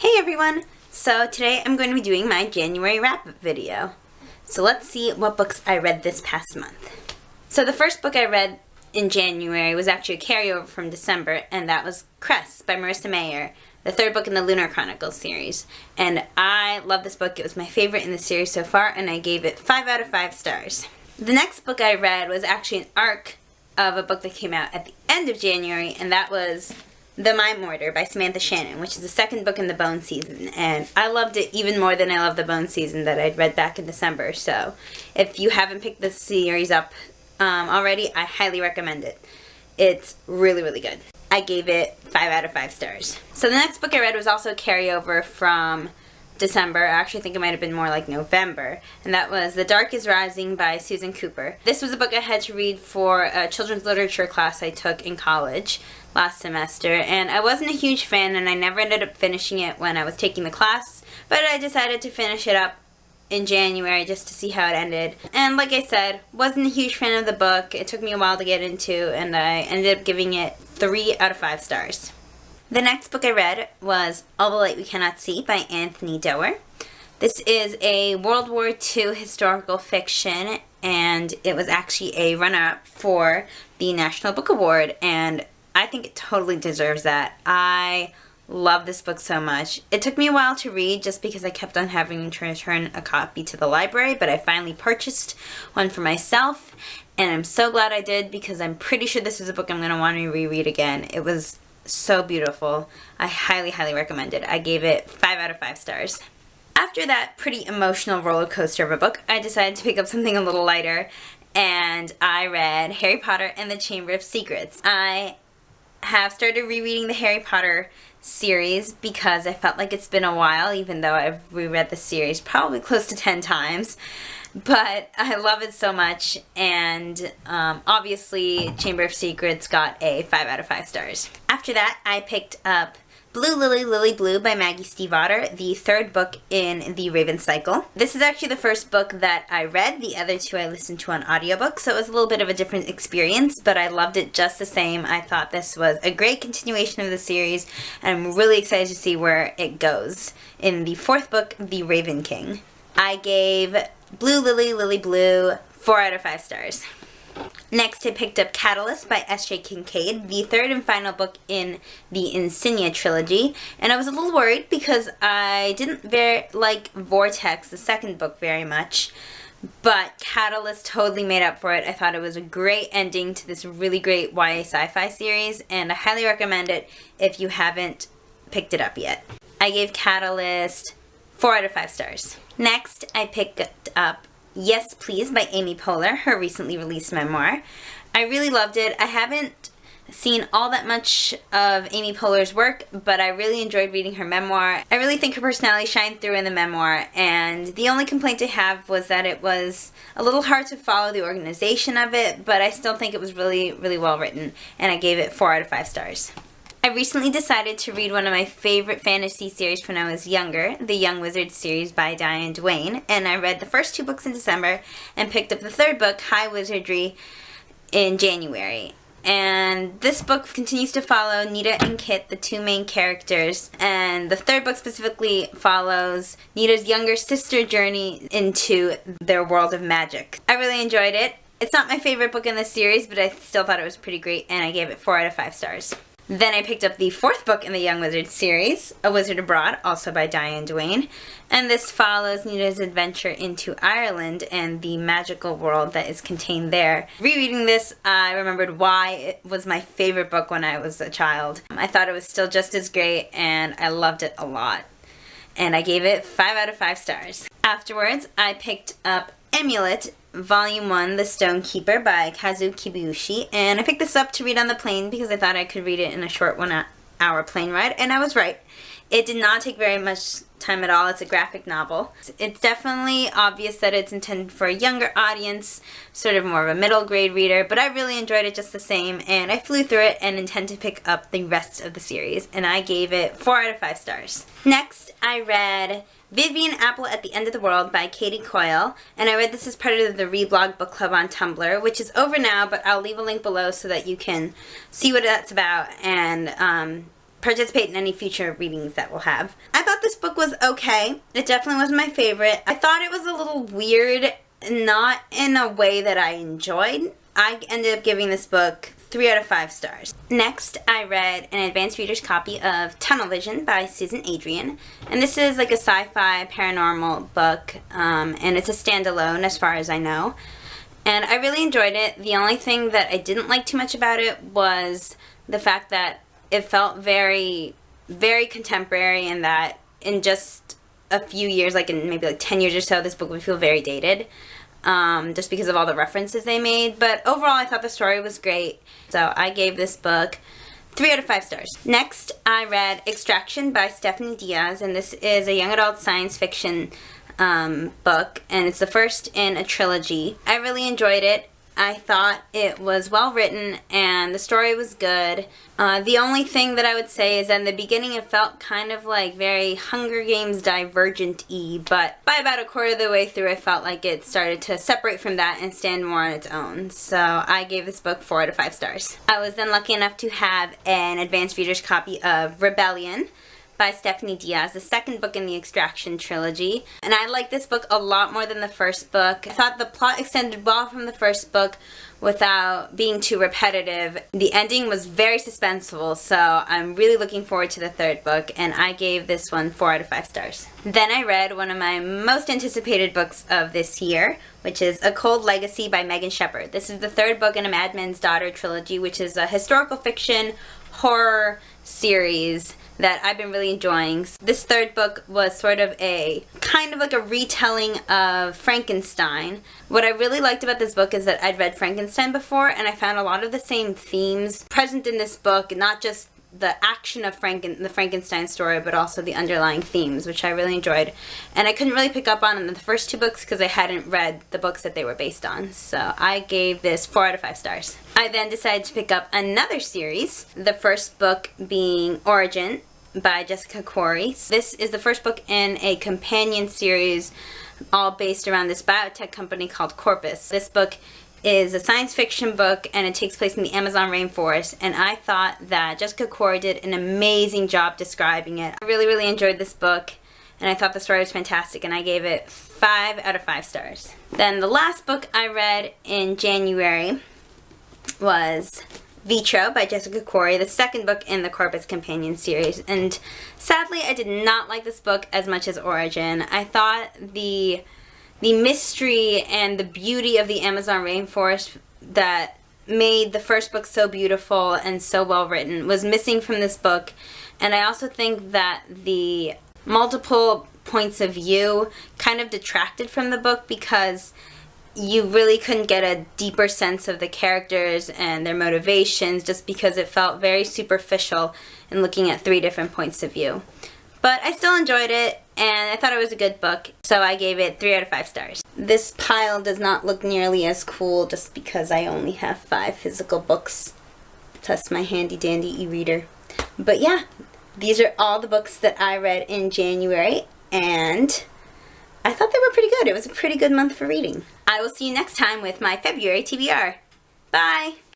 Hey everyone! So today I'm going to be doing my January wrap-up video. So let's see what books I read this past month. So the first book I read in January was actually a carryover from December, and that was Cress by Marissa Meyer, the third book in the Lunar Chronicles series. And I love this book. It was my favorite in the series so far, and I gave it 5 out of 5 stars. The next book I read was actually an arc of a book that came out at the end of January, and that was The Mime Order by Samantha Shannon, which is the second book in the Bone season, and I loved it even more than I loved the Bone season that I'd read back in December. So if you haven't picked this series up already, I highly recommend it. It's really, really good. I gave it 5 out of 5 stars. So the next book I read was also a carryover from December. I actually think it might have been more like November, and that was The Dark is Rising by Susan Cooper. This was a book I had to read for a children's literature class I took in college last semester, and I wasn't a huge fan, and I never ended up finishing it when I was taking the class, but I decided to finish it up in January just to see how it ended. And like I said, wasn't a huge fan of the book. It took me a while to get into, and I ended up giving it 3 out of 5 stars. The next book I read was All the Light We Cannot See by Anthony Doerr. This is a World War II historical fiction, and it was actually a runner-up for the National Book Award, and I think it totally deserves that. I love this book so much. It took me a while to read just because I kept on having to return a copy to the library, but I finally purchased one for myself, and I'm so glad I did because I'm pretty sure this is a book I'm going to want to reread again. It was so beautiful. I highly, highly recommend it. I gave it 5 out of 5 stars. After that pretty emotional roller coaster of a book, I decided to pick up something a little lighter, and I read Harry Potter and the Chamber of Secrets. I have started rereading the Harry Potter series because I felt like it's been a while, even though I've reread the series probably close to 10 times. But I love it so much, and obviously Chamber of Secrets got a 5 out of 5 stars. After that, I picked up Blue Lily, Lily Blue by Maggie Stiefvater, the third book in the Raven Cycle. This is actually the first book that I read. The other two I listened to on audiobook, so it was a little bit of a different experience, but I loved it just the same. I thought this was a great continuation of the series, and I'm really excited to see where it goes in the fourth book, The Raven King. I gave Blue Lily, Lily Blue 4 out of 5 stars. Next, I picked up Catalyst by S.J. Kincaid, the third and final book in the Insignia trilogy, and I was a little worried because I didn't like Vortex, the second book, very much, but Catalyst totally made up for it. I thought it was a great ending to this really great YA sci-fi series, and I highly recommend it if you haven't picked it up yet. I gave Catalyst 4 out of 5 stars. Next, I picked up Yes Please by Amy Poehler, her recently released memoir. I really loved it. I haven't seen all that much of Amy Poehler's work, but I really enjoyed reading her memoir. I really think her personality shined through in the memoir, and the only complaint I have was that it was a little hard to follow the organization of it, but I still think it was really, really well written, and I gave it 4 out of 5 stars. I recently decided to read one of my favorite fantasy series when I was younger, the Young Wizard series by Diane and Duane, and I read the first 2 books in December and picked up the third book, High Wizardry, in January. And this book continues to follow Nita and Kit, the 2 main characters, and the third book specifically follows Nita's younger sister journey into their world of magic. I really enjoyed it. It's not my favorite book in this series, but I still thought it was pretty great, and I gave it 4 out of 5 stars. Then I picked up the fourth book in the Young Wizard series, A Wizard Abroad, also by Diane Duane, and this follows Nita's adventure into Ireland and the magical world that is contained there. Rereading this, I remembered why it was my favorite book when I was a child. I thought it was still just as great, and I loved it a lot. And I gave it 5 out of 5 stars. Afterwards, I picked up Amulet, Volume 1, The Stonekeeper by Kazuo Kibuishi, and I picked this up to read on the plane because I thought I could read it in a short 1-hour plane ride, and I was right. It did not take very much time at all. It's a graphic novel. It's definitely obvious that it's intended for a younger audience, sort of more of a middle grade reader, but I really enjoyed it just the same, and I flew through it and intend to pick up the rest of the series, and I gave it 4 out of 5 stars. Next, I read Vivian, Apple at the End of the World by Katie Coyle, and I read this as part of the Reblog Book Club on Tumblr, which is over now, but I'll leave a link below so that you can see what that's about and participate in any future readings that we'll have. I thought this book was okay. It definitely wasn't my favorite. I thought it was a little weird, not in a way that I enjoyed. I ended up giving this book 3 out of 5 stars. Next, I read an advanced reader's copy of Tunnel Vision by Susan Adrian. And this is like a sci-fi paranormal book, and it's a standalone as far as I know. And I really enjoyed it. The only thing that I didn't like too much about it was the fact that it felt very, very contemporary, and that in just a few years, like in maybe like 10 years or so, this book would feel very dated. Just because of all the references they made. But overall, I thought the story was great. So I gave this book 3 out of 5 stars. Next, I read Extraction by Stephanie Diaz, and this is a young adult science fiction book, and it's the first in a trilogy. I really enjoyed it. I thought it was well written and the story was good. The only thing that I would say is that in the beginning it felt kind of like very Hunger Games Divergent-y, but by about a quarter of the way through I felt like it started to separate from that and stand more on its own. So I gave this book 4 out of 5 stars. I was then lucky enough to have an advanced reader's copy of Rebellion by Stephanie Diaz, the second book in the Extraction trilogy. And I liked this book a lot more than the first book. I thought the plot extended well from the first book without being too repetitive. The ending was very suspenseful, so I'm really looking forward to the third book, and I gave this one 4 out of 5 stars. Then I read one of my most anticipated books of this year, which is A Cold Legacy by Megan Shepherd. This is the third book in a Madman's Daughter trilogy, which is a historical fiction horror series that I've been really enjoying. This third book was sort of a kind of like a retelling of Frankenstein. What I really liked about this book is that I'd read Frankenstein before, and I found a lot of the same themes present in this book, not just the action of the Frankenstein story, but also the underlying themes, which I really enjoyed. And I couldn't really pick up on in the first 2 books because I hadn't read the books that they were based on. So I gave this 4 out of 5 stars. I then decided to pick up another series, the first book being Origin by Jessica Khoury. This is the first book in a companion series all based around this biotech company called Corpus. This book is a science fiction book, and it takes place in the Amazon rainforest, and I thought that Jessica Khoury did an amazing job describing it. I really, really enjoyed this book, and I thought the story was fantastic, and I gave it 5 out of 5 stars. Then the last book I read in January was Vitro by Jessica Khoury, the second book in the Corpus Companion series, and sadly I did not like this book as much as Origin. I thought the mystery and the beauty of the Amazon rainforest that made the first book so beautiful and so well written was missing from this book, and I also think that the multiple points of view kind of detracted from the book because you really couldn't get a deeper sense of the characters and their motivations just because it felt very superficial in looking at 3 different points of view. But I still enjoyed it, and I thought it was a good book, so I gave it 3 out of 5 stars. This pile does not look nearly as cool just because I only have 5 physical books, plus my handy dandy e-reader. But yeah, these are all the books that I read in January, and I thought they were pretty good. It was a pretty good month for reading. I will see you next time with my February TBR. Bye!